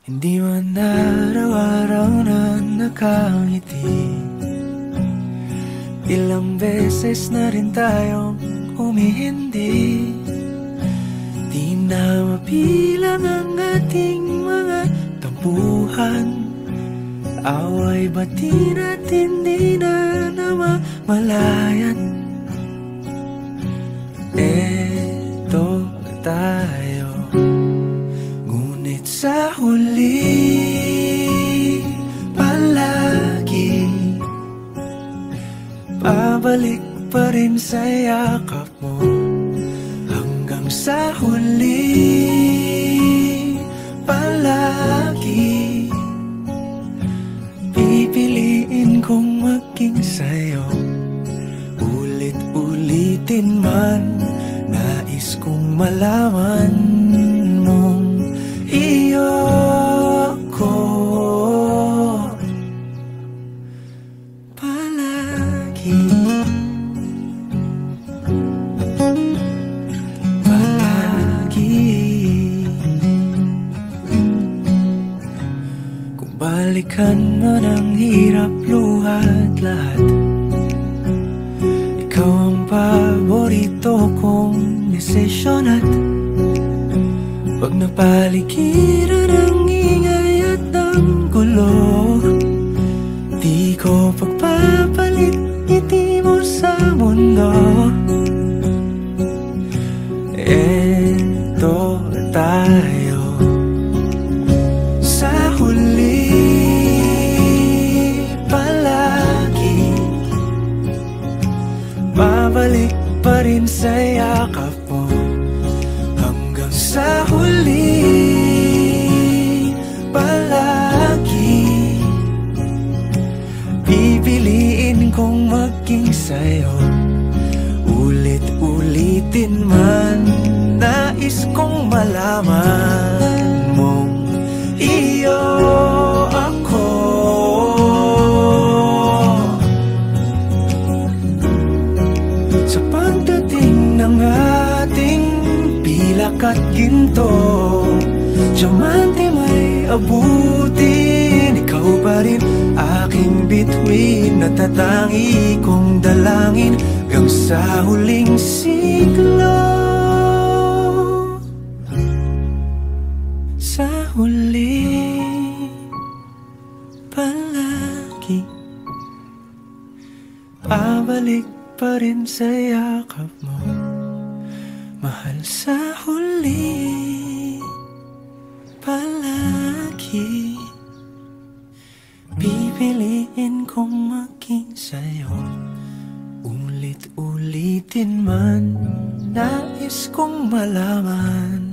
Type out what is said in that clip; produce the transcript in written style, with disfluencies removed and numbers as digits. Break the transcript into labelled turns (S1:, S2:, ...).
S1: Hindi man araw-araw na nakangiti. Ilang beses na rin tayong humihindi. Di na mapilang ang ating mga tampuhan. Away bati natin di na namamalayan. Eto tayo, ngunit sa huli palagi babalik pa rin sa yakap mo. Hanggang sa huli palagi pipiliin kong maging sa'yo. Ulit-ulitin man, nais kong malaman mong iyo ko palagi. Palagi. Kung balikan man ang hirap, luha at lahat, ikaw ang paborito kong desisyon. At pag napaligiran ang ingay at ang gulo, di ko pagpapalit ngiti mo sa mundo. Eto tayo sa huli palagi babalik pa rin sa yakap mo. Hanggang sa huli palagi pipiliin kong maging sa'yo. Ulit-ulitin man, nais kong malaman mong iyo ako. Sa pagdating ng ating pilak at ginto, diamante may abutin, ikaw pa rin aking bituin. Natatangi kong dalangin hanggang sa huling siglo. Sa huli palagi babalik pa rin sa yakap mo, mahal. Sa huli palagi pipiliin kong maging sa'yo. Ulit-ulitin man, nais kong malaman